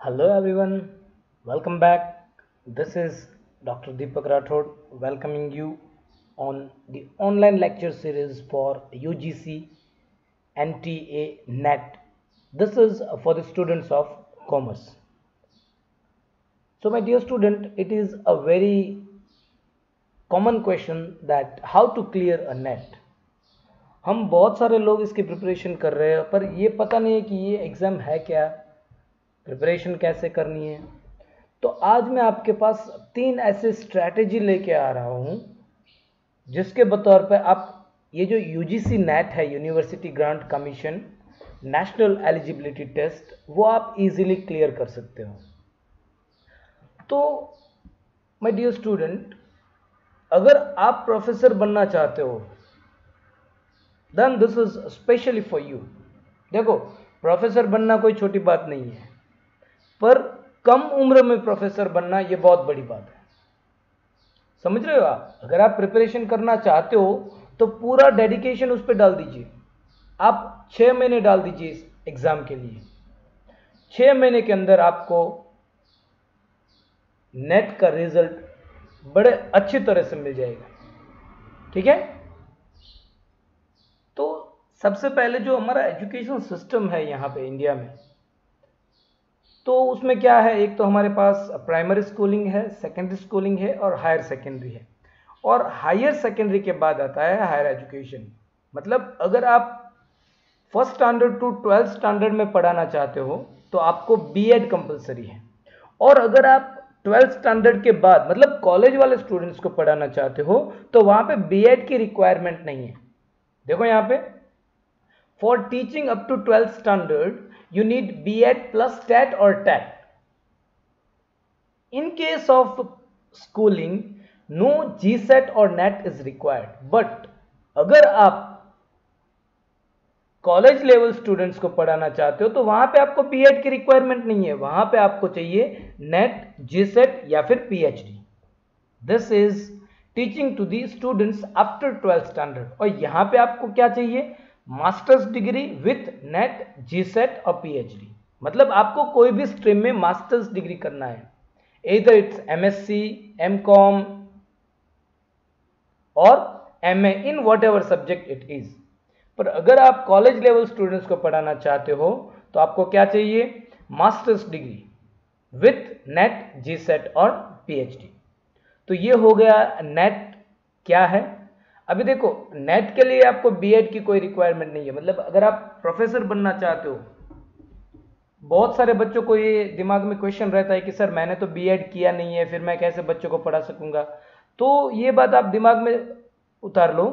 Hello everyone, welcome back. This is Dr. Deepak Rathod welcoming you on the online lecture series for UGC NTA NET. This is for the students of commerce. So my dear student, it is a very common question that how to clear a NET. हम बहुत सारे लोग इसकी preparation कर रहे हैं पर ये पता नहीं है कि ये एग्ज़ाम है क्या, प्रिपरेशन कैसे करनी है। तो आज मैं आपके पास 3 ऐसे स्ट्रैटेजी लेके आ रहा हूँ जिसके बतौर पे आप ये जो यूजीसी नेट है, university grant commission national eligibility test, वो आप इजीली क्लियर कर सकते हो। तो माय डियर स्टूडेंट, अगर आप प्रोफेसर बनना चाहते हो then this is specially for you. देखो, प्रोफेसर बनना कोई छोटी बात नहीं है, पर कम उम्र में प्रोफेसर बनना ये बहुत बड़ी बात है। समझ रहे हो आप? अगर आप प्रिपरेशन करना चाहते हो तो पूरा डेडिकेशन उस पर डाल दीजिए। आप 6 महीने डाल दीजिए इस एग्जाम के लिए। 6 महीने के अंदर आपको नेट का रिजल्ट बड़े अच्छी तरह से मिल जाएगा। ठीक है? तो सबसे पहले जो हमारा एजुकेशन सिस्टम है यहाँ पे इंडिया में, तो उसमें क्या है, एक तो हमारे पास प्राइमरी स्कूलिंग है, सेकेंडरी स्कूलिंग है और हायर सेकेंडरी है। और हायर सेकेंडरी के बाद आता है हायर एजुकेशन। मतलब अगर आप first standard to 12th standard में पढ़ाना चाहते हो तो आपको बीएड कंपलसरी है। और अगर आप 12th स्टैंडर्ड के बाद मतलब कॉलेज वाले स्टूडेंट्स को पढ़ाना चाहते हो तो वहां पे बीएड की रिक्वायरमेंट नहीं है। देखो यहाँ पे, for teaching up to 12th standard you need B.Ed plus TET or TET. In case of schooling, no GSET or NET is required. But अगर आप कॉलेज लेवल स्टूडेंट्स को पढ़ाना चाहते हो तो वहां पे आपको B.Ed की रिक्वायरमेंट नहीं है, वहां पे आपको चाहिए नेट, GSET या फिर PhD. This is teaching to the students after 12th standard. और यहां पे आपको क्या चाहिए? Masters degree with NET, GSET और पीएचडी। मतलब आपको कोई भी स्ट्रीम में मास्टर्स डिग्री करना है, इधर इट्स एमएससी, एमकॉम और MA in what ever subject it is. पर अगर आप कॉलेज लेवल स्टूडेंट्स को पढ़ाना चाहते हो तो आपको क्या चाहिए? Masters degree with NET, GSET और पीएचडी। तो ये हो गया नेट क्या है। अभी देखो, नेट के लिए आपको बीएड की कोई रिक्वायरमेंट नहीं है। मतलब अगर आप प्रोफेसर बनना चाहते हो, बहुत सारे बच्चों को ये दिमाग में क्वेश्चन रहता है कि सर मैंने तो बीएड किया नहीं है, फिर मैं कैसे बच्चों को पढ़ा सकूंगा। तो ये बात आप दिमाग में उतार लो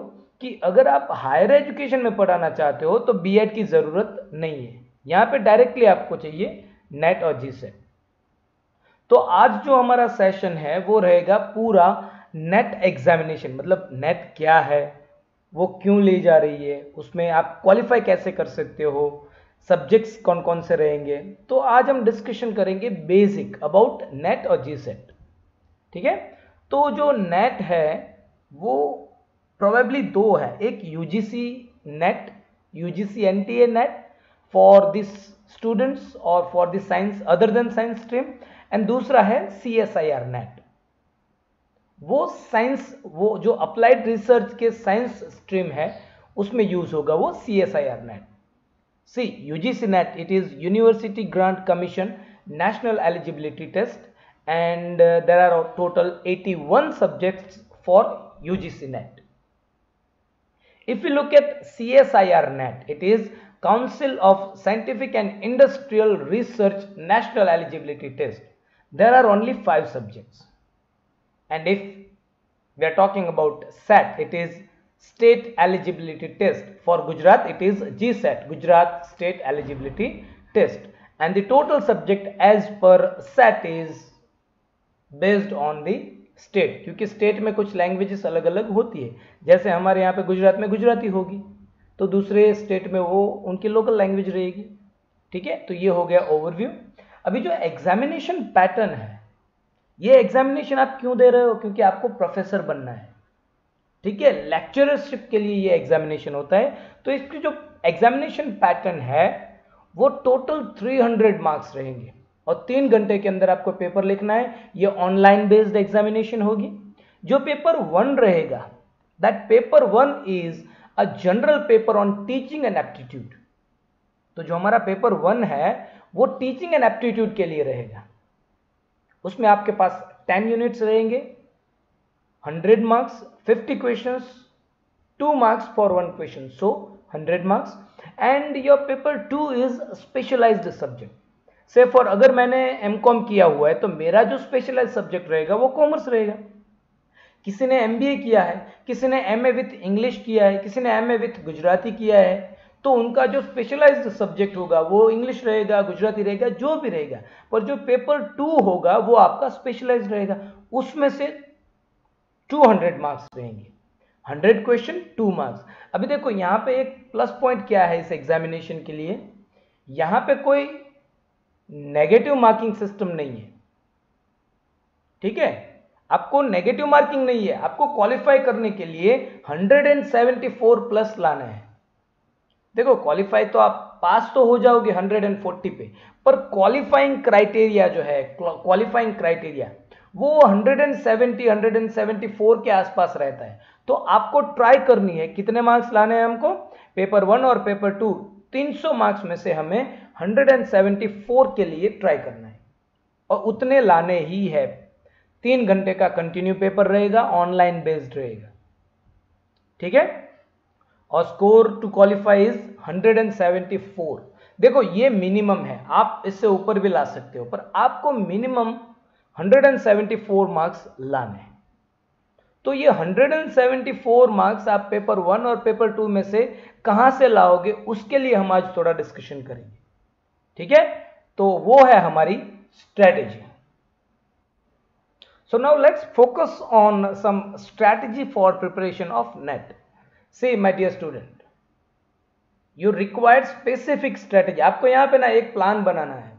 कि अगर आप हायर एजुकेशन में पढ़ाना चाहते हो तो बीएड की जरूरत नहीं है। यहाँ पे डायरेक्टली आपको चाहिए नेट और जीसेट। तो आज जो हमारा सेशन है वो रहेगा पूरा नेट एग्जामिनेशन। मतलब नेट क्या है, वो क्यों ली जा रही है, उसमें आप क्वालिफाई कैसे कर सकते हो, सब्जेक्ट्स कौन कौन से रहेंगे। तो आज हम डिस्कशन करेंगे बेसिक अबाउट नेट और जीसेट। ठीक है? तो जो नेट है वो प्रोबेबली 2 है, एक UGC NET, UGC NTA NET for this students और for this science other than science stream, and दूसरा है सीएसआईआर नेट। वो साइंस, वो जो अप्लाइड रिसर्च के साइंस स्ट्रीम है उसमें यूज होगा वो CSIR NET. See UGC NET, it is University grant commission national eligibility Test, and there are total 81 subjects for UGC NET. If you look at CSIR net, it is Council of Scientific and Industrial Research National Eligibility Test. There are only 5 subjects. And if we are talking about SET, it is State Eligibility Test. For Gujarat, it is GSET, Gujarat State Eligibility Test. And the total subject as per SET is based on the state, क्योंकि state में कुछ languages अलग अलग होती है। जैसे हमारे यहाँ पे गुजरात में गुजराती होगी तो दूसरे स्टेट में वो उनकी लोकल लैंग्वेज रहेगी। ठीक है? तो ये हो गया ओवरव्यू। अभी जो एग्जामिनेशन पैटर्न है, ये एग्जामिनेशन आप क्यों दे रहे हो? क्योंकि आपको प्रोफेसर बनना है। ठीक है? लेक्चररशिप के लिए ये एग्जामिनेशन होता है। तो इसकी जो एग्जामिनेशन पैटर्न है वो टोटल 300 मार्क्स रहेंगे। और 3 घंटे के अंदर आपको पेपर लिखना है। ये ऑनलाइन बेस्ड एग्जामिनेशन होगी। जो पेपर 1 रहेगा, that paper 1 is a general paper on teaching and aptitude. तो जो हमारा पेपर 1 है वो टीचिंग एंड एप्टीट्यूड के लिए रहेगा। उसमें आपके पास 10 यूनिट्स रहेंगे, 100 marks, 50 questions, 2 marks for 1 question, so 100 marks. And your paper 2 is specialised subject. Say for अगर मैंने एमकॉम किया हुआ है तो मेरा जो स्पेशलाइज्ड सब्जेक्ट रहेगा वो कॉमर्स रहेगा। किसी ने एमबीए किया है, किसी ने एमए विथ इंग्लिश किया है, किसी ने एमए विथ गुजराती किया है, तो उनका जो स्पेशलाइज्ड सब्जेक्ट होगा वो इंग्लिश रहेगा, गुजराती रहेगा, जो भी रहेगा। पर जो पेपर 2 होगा वो आपका स्पेशलाइज्ड रहेगा। उसमें से 200 मार्क्स रहेंगे, 100 क्वेश्चन, 2 मार्क्स। अभी देखो यहां पे एक प्लस पॉइंट क्या है इस एग्जामिनेशन के लिए, यहां पे कोई नेगेटिव मार्किंग सिस्टम नहीं है। ठीक है, आपको नेगेटिव मार्किंग नहीं है। आपको क्वालिफाई करने के लिए 174 प्लस लाना है। देखो क्वालिफाई तो आप पास तो हो जाओगे 140 पे, पर क्वालिफाइंग क्राइटेरिया जो है, क्वालिफाइंग क्राइटेरिया वो 170 174 के आसपास रहता है। तो आपको ट्राई करनी है, कितने मार्क्स लाने हैं हमको, पेपर 1 और पेपर 2 300 मार्क्स में से हमें 174 के लिए ट्राई करना है, और उतने लाने ही है। 3 घंटे का कंटिन्यू पेपर रहेगा, ऑनलाइन बेस्ड रहेगा। ठीक है, और स्कोर टू क्वालिफाई इज 174। देखो ये मिनिमम है, आप इससे ऊपर भी ला सकते हो, पर आपको मिनिमम 174 मार्क्स लाने हैं। तो ये 174 मार्क्स आप पेपर 1 और पेपर 2 में से कहां से लाओगे, उसके लिए हम आज थोड़ा डिस्कशन करेंगे। ठीक है, तो वो है हमारी strategy. So now let's focus on some strategy for preparation of NET. See my dear student, you require specific strategy. आपको यहाँ पे ना एक प्लान बनाना है।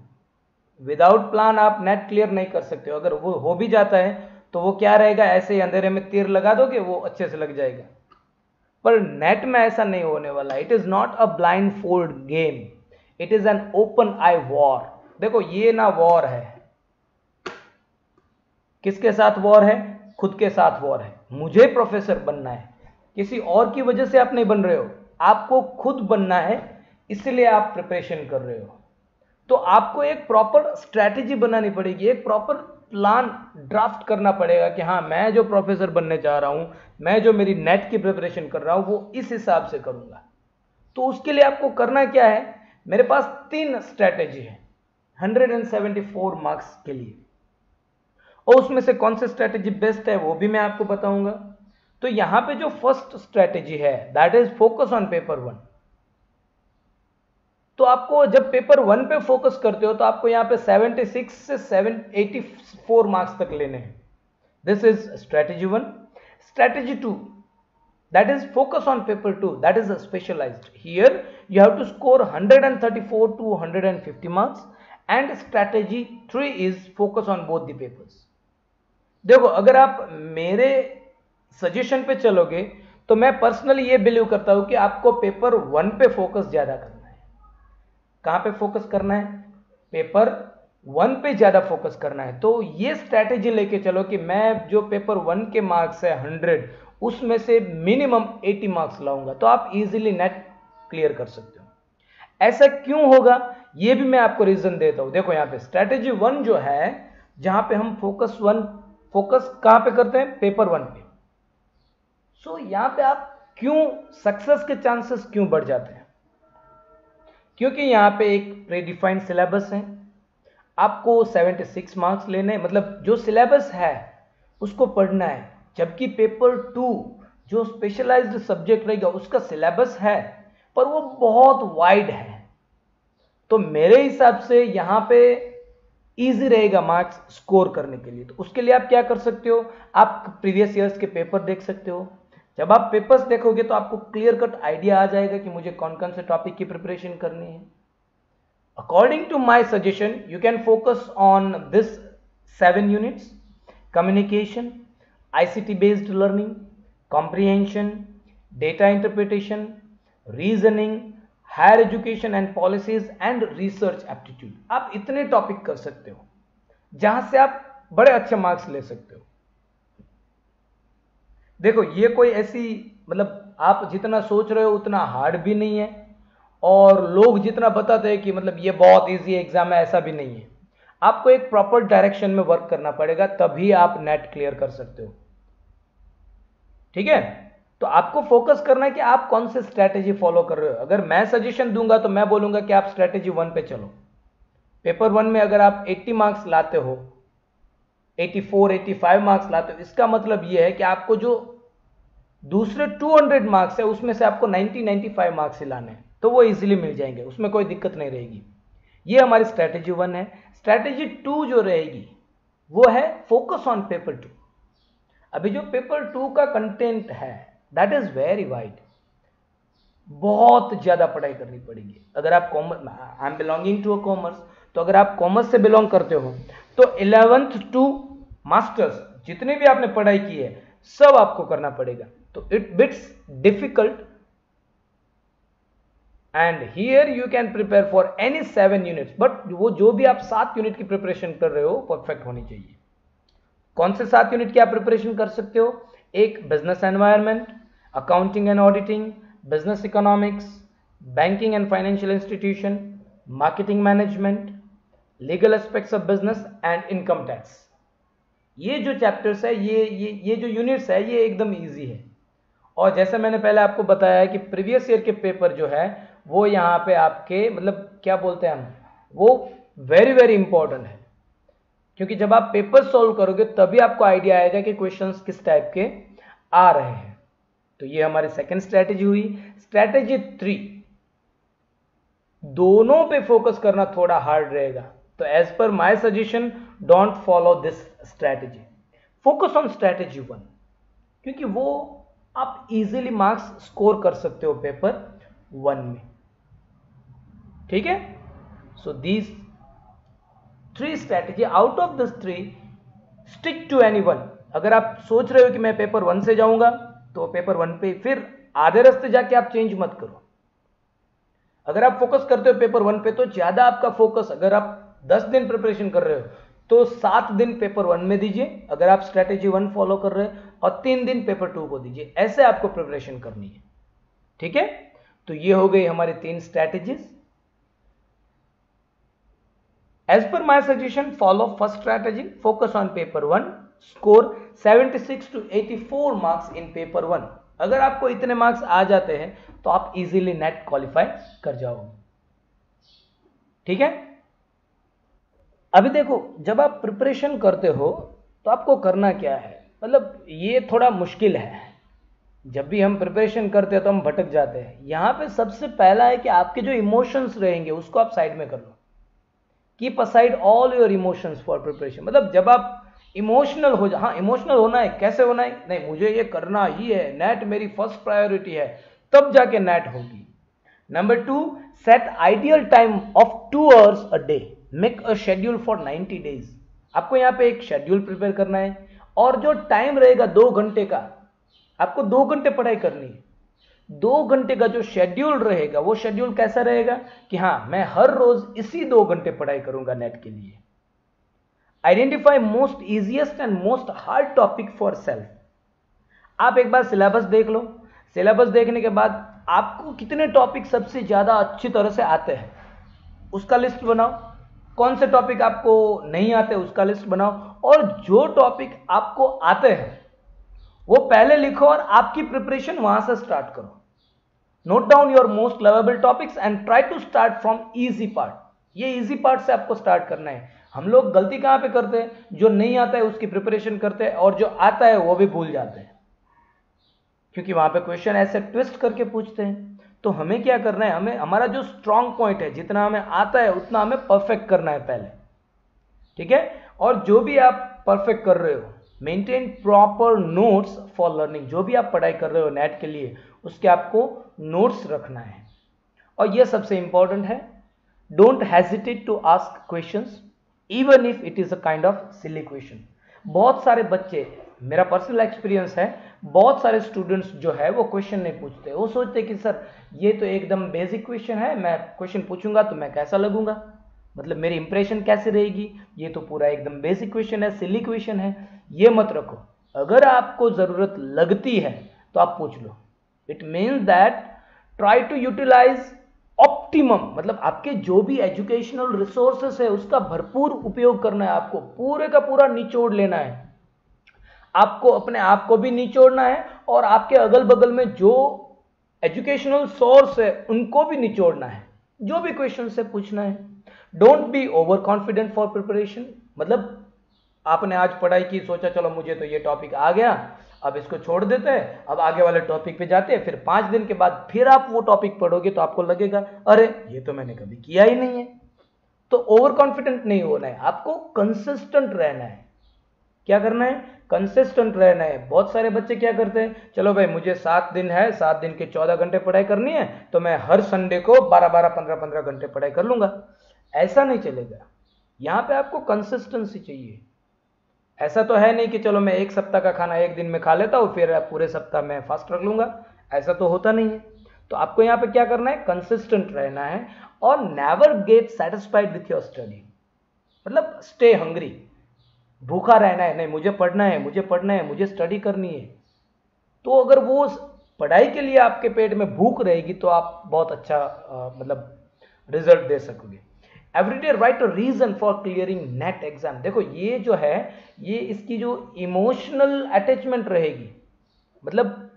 विदाउट प्लान आप नेट क्लियर नहीं कर सकते हो। अगर वो हो भी जाता है तो वो क्या रहेगा, ऐसे ही अंधेरे में तीर लगा दोगे, वो अच्छे से लग जाएगा। पर नेट में ऐसा नहीं होने वाला। It is not a blind fold game, it is an open I war. देखो ये ना वॉर है, किसके साथ वॉर है, खुद के साथ वॉर है। मुझे प्रोफेसर बनना है, किसी और की वजह से आप नहीं बन रहे हो, आपको खुद बनना है, इसलिए आप प्रिपरेशन कर रहे हो। तो आपको एक प्रॉपर स्ट्रैटेजी बनानी पड़ेगी, एक प्रॉपर प्लान ड्राफ्ट करना पड़ेगा कि हाँ मैं जो प्रोफेसर बनने चाह रहा हूं, मैं जो मेरी नेट की प्रिपरेशन कर रहा हूं वो इस हिसाब से करूंगा। तो उसके लिए आपको करना क्या है, मेरे पास 3 स्ट्रैटेजी है 174 मार्क्स के लिए, और उसमें से कौन सी स्ट्रैटेजी बेस्ट है वो भी मैं आपको बताऊंगा। तो यहां पे जो फर्स्ट स्ट्रैटेजी है that is focus on paper 1। तो आपको जब पेपर 1 पे फोकस करते हो तो आपको यहां पे 76 से 784 मार्क्स तक लेने हैं। This is strategy 1। Strategy 2 that is focus on paper 2, that is a specialized. Here you have to score 134 to 150 marks, and strategy 3 is focus on both the papers. देखो अगर आप मेरे सजेशन पे चलोगे तो मैं पर्सनली ये बिलीव करता हूं कि आपको पेपर 1 पे फोकस ज्यादा करना है। कहां पे फोकस करना है, पेपर 1 पे ज्यादा फोकस करना है। तो ये स्ट्रैटेजी लेके चलो कि मैं जो पेपर 1 के मार्क्स है 100, उसमें से मिनिमम 80 मार्क्स लाऊंगा, तो आप इजीली नेट क्लियर कर सकते हो। ऐसा क्यों होगा ये भी मैं आपको रीजन देता हूं। देखो यहां पे स्ट्रैटेजी 1 जो है, जहां पे हम फोकस कहां पे करते हैं, पेपर 1 पे। सो यहां पे आप क्यों सक्सेस के चांसेस क्यों बढ़ जाते हैं, क्योंकि यहां पे एक प्रीडिफाइंड सिलेबस है, आपको 76 मार्क्स लेने, मतलब जो सिलेबस है उसको पढ़ना है। जबकि पेपर 2 जो स्पेशलाइज्ड सब्जेक्ट रहेगा उसका सिलेबस है पर वो बहुत वाइड है। तो मेरे हिसाब से यहां पे इजी रहेगा मार्क्स स्कोर करने के लिए। तो उसके लिए आप क्या कर सकते हो, आप प्रीवियस ईयर्स के पेपर देख सकते हो। जब आप पेपर्स देखोगे तो आपको क्लियर कट आइडिया आ जाएगा कि मुझे कौन कौन से टॉपिक की प्रिपरेशन करनी है। According to my suggestion you can focus on this 7 units: communication, ICT based learning, comprehension, data interpretation, reasoning, higher education and policies and research aptitude. आप इतने टॉपिक कर सकते हो जहां से आप बड़े अच्छे मार्क्स ले सकते हो। देखो ये कोई ऐसी मतलब आप जितना सोच रहे हो उतना हार्ड भी नहीं है, और लोग जितना बताते हैं कि मतलब ये बहुत इजी एग्जाम है, ऐसा भी नहीं है। आपको एक प्रॉपर डायरेक्शन में वर्क करना पड़ेगा, तभी आप नेट क्लियर कर सकते हो। ठीक है, तो आपको फोकस करना है कि आप कौन से स्ट्रैटेजी फॉलो कर रहे हो। अगर मैं सजेशन दूंगा तो मैं बोलूंगा कि आप स्ट्रैटेजी 1 पे चलो। पेपर 1 में अगर आप 80 मार्क्स लाते हो, 84 85 मार्क्स लाते हो, इसका मतलब यह है कि आपको जो दूसरे 200 मार्क्स है उसमें से आपको 90 95 मार्क्स ही लाने हैं, तो वो इजीली मिल जाएंगे, उसमें कोई दिक्कत नहीं रहेगी। ये हमारी स्ट्रैटेजी 1 है। स्ट्रैटेजी 2 जो रहेगी वो है फोकस ऑन पेपर 2। अभी जो पेपर 2 का कंटेंट है दैट इज वेरी वाइड, बहुत ज्यादा पढ़ाई करनी पड़ेगी। अगर आप commerce, I am belonging to a commerce, तो अगर आप कॉमर्स से बिलोंग करते हो तो 11th टू मास्टर्स जितने भी आपने पढ़ाई की है सब आपको करना पड़ेगा। तो it bits difficult, and here you can prepare for any 7 units, but वो जो भी आप 7 यूनिट की प्रिपरेशन कर रहे हो परफेक्ट होनी चाहिए। कौन से 7 यूनिट की आप प्रिपरेशन कर सकते हो? एक business environment, accounting and auditing, business economics, banking and financial institution, marketing management, legal aspects of business and income tax. ये जो चैप्टर्स है, ये जो यूनिट्स है, ये एकदम इजी है। और जैसे मैंने पहले आपको बताया है कि प्रीवियस ईयर के पेपर जो है वो यहाँ पे आपके मतलब क्या बोलते हैं हम, वो वेरी वेरी इंपॉर्टेंट है, क्योंकि जब आप पेपर सॉल्व करोगे तभी आपको आइडिया आएगा कि क्वेश्चंस किस टाइप के आ रहे हैं। तो ये हमारी सेकंड स्ट्रैटेजी हुई। स्ट्रैटेजी 3, दोनों पे फोकस करना थोड़ा हार्ड रहेगा, तो as per my suggestion don't follow this strategy, focus on strategy 1, क्योंकि वो आप इजीली मार्क्स स्कोर कर सकते हो पेपर 1 में। ठीक है, so these 3 strategy, out of this 3 stick to any one. अगर आप सोच रहे हो कि मैं पेपर 1 से जाऊंगा तो पेपर 1 पे फिर आधे रास्ते जाके आप चेंज मत करो। अगर आप फोकस करते हो पेपर 1 पे तो ज्यादा आपका फोकस, अगर आप 10 दिन प्रिपरेशन कर रहे हो तो 7 दिन पेपर 1 में दीजिए, अगर आप स्ट्रैटेजी 1 फॉलो कर रहे हो, और 3 दिन पेपर 2 को दीजिए। ऐसे आपको प्रिपरेशन करनी है। ठीक है, तो ये हो गई हमारी 3 strategies. As per my suggestion, follow first strategy, focus on paper 1, score 76 to 84 marks in paper 1। अगर आपको इतने मार्क्स आ जाते हैं तो आप इजीली नेट क्वालिफाई कर जाओगे। ठीक है, अभी देखो जब आप प्रिपरेशन करते हो तो आपको करना क्या है, मतलब ये थोड़ा मुश्किल है। जब भी हम प्रिपरेशन करते हैं तो हम भटक जाते हैं। यहां पे सबसे पहला है कि आपके जो इमोशंस रहेंगे उसको आप साइड में कर लो। Keep aside all your emotions for preparation. मतलब जब आप इमोशनल हो हाँ इमोशनल होना है, कैसे होना है, नहीं मुझे ये करना ही है, नेट मेरी फर्स्ट प्रायोरिटी है, तब जाके नेट होगी। Number 2, set ideal time of 2 hours a day, make a schedule for 90 days। आपको यहाँ पे एक शेड्यूल प्रिपेयर करना है, और जो टाइम रहेगा 2 घंटे का, आपको 2 घंटे पढ़ाई करनी है। 2 घंटे का जो शेड्यूल रहेगा वो शेड्यूल कैसा रहेगा कि हाँ मैं हर रोज इसी 2 घंटे पढ़ाई करूंगा नेट के लिए। Identify most easiest and most hard topic for self. आप एक बार सिलेबस देख लो, सिलेबस देखने के बाद आपको कितने टॉपिक सबसे ज्यादा अच्छी तरह से आते हैं उसका लिस्ट बनाओ, कौन से टॉपिक आपको नहीं आते उसका लिस्ट बनाओ, और जो टॉपिक आपको आते हैं वो पहले लिखो और आपकी प्रिपरेशन वहां से स्टार्ट करो। Note down your most lovable topics and try to start from easy part. ये इजी पार्ट से आपको स्टार्ट करना है। हम लोग गलती कहां पे करते हैं, जो नहीं आता है उसकी प्रिपरेशन करते हैं और जो आता है वो भी भूल जाते हैं, क्योंकि वहां पे क्वेश्चन ऐसे ट्विस्ट करके पूछते हैं। तो हमें क्या करना है, हमें हमारा जो स्ट्रॉन्ग पॉइंट है, जितना हमें आता है उतना हमें परफेक्ट करना है पहले। ठीक है, और जो भी आप परफेक्ट कर रहे हो, maintain proper notes for learning. जो भी आप पढ़ाई कर रहे हो नेट के लिए उसके आपको नोट्स रखना है। और यह सबसे इंपॉर्टेंट है, don't hesitate to ask questions even if it is a kind of silly question. बहुत सारे बच्चे मेरा पर्सनल एक्सपीरियंस है, बहुत सारे स्टूडेंट्स जो है वो क्वेश्चन नहीं पूछते, वो सोचते कि सर ये तो एकदम बेसिक क्वेश्चन है, मैं क्वेश्चन पूछूंगा तो मैं कैसा लगूंगा, मतलब मेरी इंप्रेशन कैसे रहेगी, ये तो पूरा एकदम बेसिक क्वेश्चन है, सिली क्वेश्चन है। ये मत रखो, अगर आपको जरूरत लगती है तो आप पूछ लो। It means that try to utilise optimum, मतलब आपके जो भी एजुकेशनल रिसोर्सेस है उसका भरपूर उपयोग करना है, आपको पूरे का पूरा निचोड़ लेना है, आपको अपने आप को भी निचोड़ना है और आपके अगल बगल में जो एजुकेशनल सोर्स है उनको भी निचोड़ना है, जो भी क्वेश्चन से पूछना है। Don't be over confident for preparation, मतलब आपने आज पढ़ाई की, सोचा चलो मुझे तो ये टॉपिक आ गया, अब इसको छोड़ देते हैं, अब आगे वाले टॉपिक पे जाते हैं, फिर 5 दिन के बाद फिर आप वो टॉपिक पढ़ोगे तो आपको लगेगा अरे ये तो मैंने कभी किया ही नहीं है। तो ओवर कॉन्फिडेंट नहीं होना है, आपको कंसिस्टेंट रहना है। क्या करना है? कंसिस्टेंट रहना है। बहुत सारे बच्चे क्या करते हैं, चलो भाई मुझे 7 दिन है, 7 दिन के 14 घंटे पढ़ाई करनी है, तो मैं हर संडे को 12-12, 15-15 घंटे पढ़ाई कर लूंगा। ऐसा नहीं चलेगा, यहां पे आपको कंसिस्टेंसी चाहिए। ऐसा तो है नहीं कि चलो मैं एक सप्ताह का खाना एक दिन में खा लेता हूं फिर पूरे सप्ताह में फास्ट रख लूंगा, ऐसा तो होता नहीं है। तो आपको यहां पे क्या करना है, कंसिस्टेंट रहना है और never get satisfied with your study, मतलब स्टे हंग्री, भूखा रहना है, नहीं मुझे पढ़ना है, मुझे पढ़ना है, मुझे स्टडी करनी है। तो अगर वो पढ़ाई के लिए आपके पेट में भूख रहेगी तो आप बहुत अच्छा मतलब रिजल्ट दे सकोगे। Everyday write a reason for clearing NET exam. देखो ये जो है, ये इसकी जो इमोशनल अटैचमेंट रहेगी, मतलब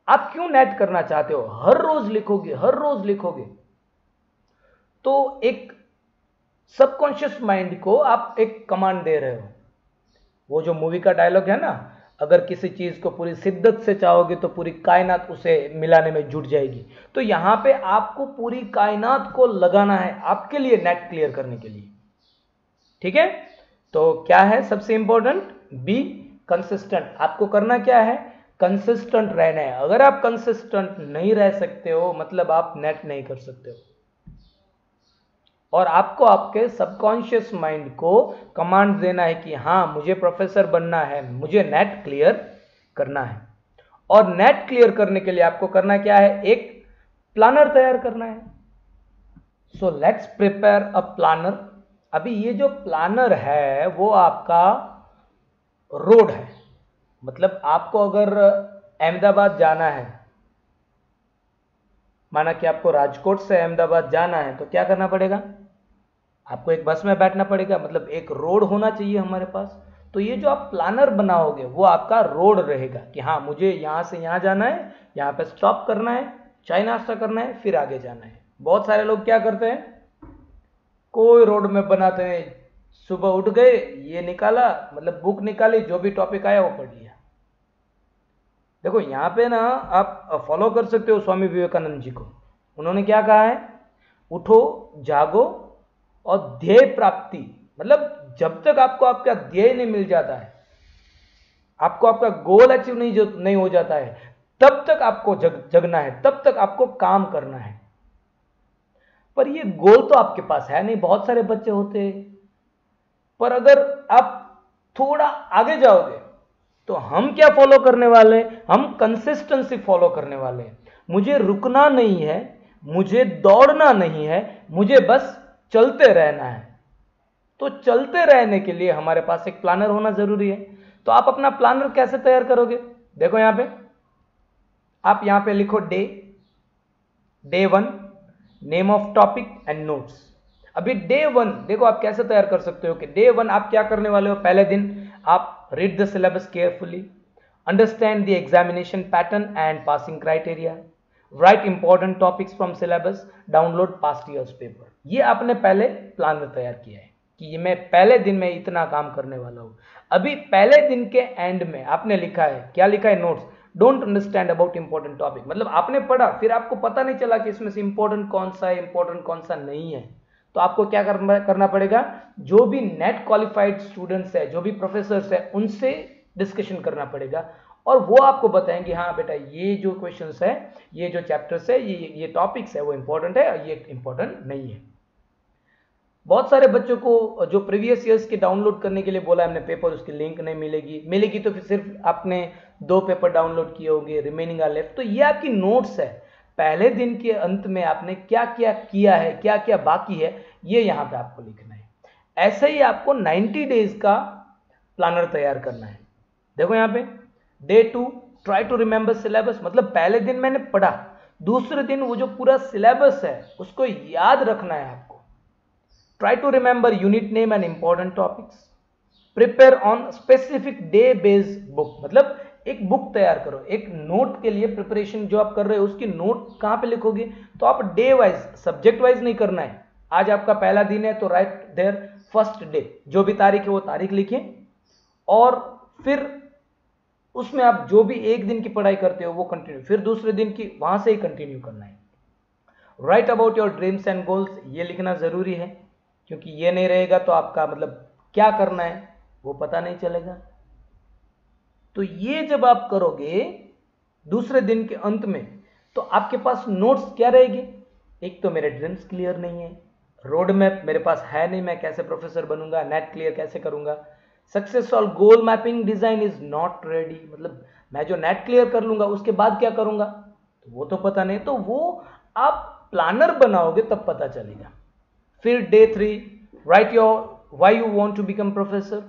आप क्यों नेट करना चाहते हो, हर रोज लिखोगे, हर रोज लिखोगे, तो एक सबकॉन्शियस माइंड को आप एक कमांड दे रहे हो। वो जो मूवी का डायलॉग है ना, अगर किसी चीज को पूरी शिद्दत से चाहोगे तो पूरी कायनात उसे मिलाने में जुट जाएगी। तो यहां पे आपको पूरी कायनात को लगाना है आपके लिए नेट क्लियर करने के लिए। ठीक है, तो क्या है सबसे इंपॉर्टेंट, बी कंसिस्टेंट। आपको करना क्या है, कंसिस्टेंट रहना है। अगर आप कंसिस्टेंट नहीं रह सकते हो मतलब आप नेट नहीं कर सकते हो, और आपको आपके सबकॉन्शियस माइंड को कमांड देना है कि हाँ मुझे प्रोफेसर बनना है, मुझे नेट क्लियर करना है। और नेट क्लियर करने के लिए आपको करना क्या है, एक प्लानर तैयार करना है। So let's prepare a planner. अभी ये जो प्लानर है वो आपका रोड है, मतलब आपको अगर अहमदाबाद जाना है, माना कि आपको राजकोट से अहमदाबाद जाना है, तो क्या करना पड़ेगा, आपको एक बस में बैठना पड़ेगा, मतलब एक रोड होना चाहिए हमारे पास। तो ये जो आप प्लानर बनाओगे वो आपका रोड रहेगा कि हाँ मुझे यहाँ से यहाँ जाना है, यहाँ पे स्टॉप करना है, चाय नाश्ता करना है, फिर आगे जाना है। बहुत सारे लोग क्या करते हैं, कोई रोड में बनाते हैं, सुबह उठ गए, ये निकाला, मतलब बुक निकाली, जो भी टॉपिक आया वो पढ़ लिया। देखो यहाँ पे ना आप फॉलो कर सकते हो स्वामी विवेकानंद जी को, उन्होंने क्या कहा है, उठो जागो और ध्येय प्राप्ति, मतलब जब तक आपको आपका ध्येय नहीं मिल जाता है, आपको आपका गोल अचीव नहीं हो जाता है, तब तक आपको जगना है, तब तक आपको काम करना है। पर ये गोल तो आपके पास है नहीं, बहुत सारे बच्चे होते हैं। पर अगर आप थोड़ा आगे जाओगे तो हम क्या फॉलो करने वाले, हम कंसिस्टेंसी फॉलो करने वाले हैं। मुझे रुकना नहीं है, मुझे दौड़ना नहीं है, मुझे बस चलते रहना है। तो चलते रहने के लिए हमारे पास एक प्लानर होना जरूरी है। तो आप अपना प्लानर कैसे तैयार करोगे, देखो यहां पे आप यहां पे लिखो day 1, name of topic and notes. अभी डे 1 देखो आप कैसे तैयार कर सकते हो कि डे 1 आप क्या करने वाले हो, पहले दिन आप read the syllabus carefully, understand the examination pattern and passing criteria, right important topics from syllabus, download past years paper. ये आपने पहले प्लान तैयार किया है कि ये मैं पहले दिन में इतना काम करने वाला हूं। अभी पहले दिन के एंड में आपने लिखा है, क्या लिखा है, notes, don't understand about important topic, मतलब आपने पढ़ा फिर आपको पता नहीं चला कि इसमें से इंपॉर्टेंट कौन सा है, इंपॉर्टेंट कौन सा नहीं है। तो आपको क्या करना पड़ेगा, जो भी नेट क्वालिफाइड स्टूडेंट्स है, जो भी प्रोफेसर्स है, उनसे डिस्कशन करना पड़ेगा और वो आपको बताएंगे हाँ बेटा ये जो क्वेश्चंस है, ये जो चैप्टर्स है, ये टॉपिक्स है वो इंपॉर्टेंट है और ये इंपॉर्टेंट नहीं है। बहुत सारे बच्चों को जो प्रीवियस ईयर्स के डाउनलोड करने के लिए बोला हमने पेपर, उसकी लिंक नहीं मिलेगी तो फिर सिर्फ आपने 2 पेपर डाउनलोड किए होंगे, रिमेनिंग आर लेफ्ट। तो ये आपकी नोट्स है, पहले दिन के अंत में आपने क्या क्या किया है, क्या क्या बाकी है, ये यहाँ पे आपको लिखना है। ऐसे ही आपको 90 डेज का प्लानर तैयार करना है। देखो यहाँ पे day 2 try to remember syllabus, मतलब पहले दिन मैंने पढ़ा, दूसरे दिन वो जो पूरा सिलेबस है उसको याद रखना है आपको। Try to remember unit name and important topics, prepare on specific day based book, मतलब एक बुक तैयार करो। एक नोट के लिए प्रिपरेशन जो आप कर रहे हो उसकी नोट कहां पे लिखोगे, तो आप डे वाइज, सब्जेक्ट वाइज नहीं करना है। आज आपका पहला दिन है तो राइट देयर फर्स्ट डे, जो भी तारीख है वो तारीख लिखिए, और फिर उसमें आप जो भी एक दिन की पढ़ाई करते हो वो कंटिन्यू, फिर दूसरे दिन की वहां से ही कंटिन्यू करना है। Right about your dreams and goals, ये लिखना जरूरी है, क्योंकि ये नहीं रहेगा तो आपका मतलब क्या करना है वो पता नहीं चलेगा। तो ये जब आप करोगे दूसरे दिन के अंत में, तो आपके पास नोट्स क्या रहेगी, एक तो मेरे ड्रीम्स क्लियर नहीं है, रोड मैप मेरे पास है नहीं, मैं कैसे प्रोफेसर बनूंगा, नेट क्लियर कैसे करूंगा, success all goal mapping design is not ready, मतलब मैं जो नेट क्लियर कर लूंगा उसके बाद क्या करूंगा तो वो तो पता नहीं, तो वो आप प्लानर बनाओगे तब पता चलेगा। फिर day 3 write your why you want to become professor,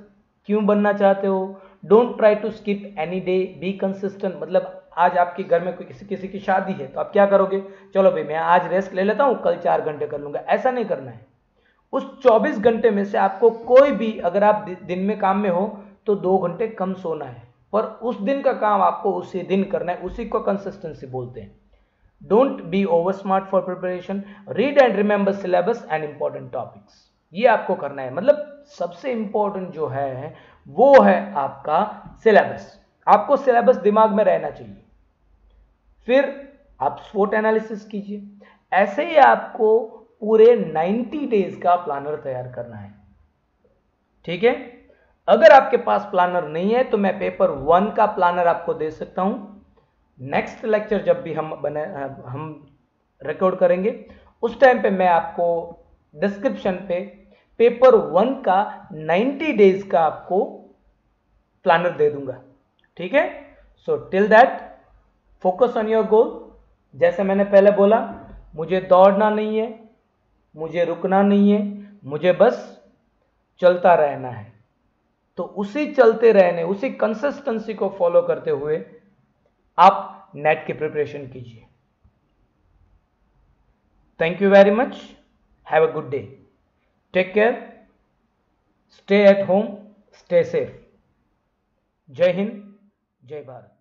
क्यों बनना चाहते हो। Don't try to skip any day, be consistent, मतलब आज आपके घर में कोई किसी की शादी है तो आप क्या करोगे, चलो भाई मैं आज रेस्ट ले लेता हूं, कल 4 घंटे कर लूंगा, ऐसा नहीं करना है। उस 24 घंटे में से आपको कोई भी, अगर आप दिन में काम में हो तो 2 घंटे कम सोना है, पर उस दिन का काम आपको उसी दिन करना है, उसी को कंसिस्टेंसी बोलते हैं। Don't be over smart for preparation, read and remember syllabus and important topics, ये आपको करना है। मतलब सबसे इंपॉर्टेंट जो है वो है आपका सिलेबस, आपको सिलेबस दिमाग में रहना चाहिए। फिर आप SWOT एनालिसिस कीजिए। ऐसे ही आपको पूरे 90 डेज का प्लानर तैयार करना है, ठीक है। अगर आपके पास प्लानर नहीं है तो मैं पेपर 1 का प्लानर आपको दे सकता हूं। नेक्स्ट लेक्चर जब भी हम रिकॉर्ड करेंगे उस टाइम पे मैं आपको डिस्क्रिप्शन पे पेपर 1 का 90 डेज का आपको प्लानर दे दूंगा, ठीक है। So till that focus on your goal. जैसे मैंने पहले बोला, मुझे दौड़ना नहीं है, मुझे रुकना नहीं है, मुझे बस चलता रहना है। तो उसी चलते रहने, उसी कंसिस्टेंसी को फॉलो करते हुए आप नेट की प्रिपरेशन कीजिए। Thank you very much, have a good day, take care, stay at home, stay safe. जय हिंद, जय भारत।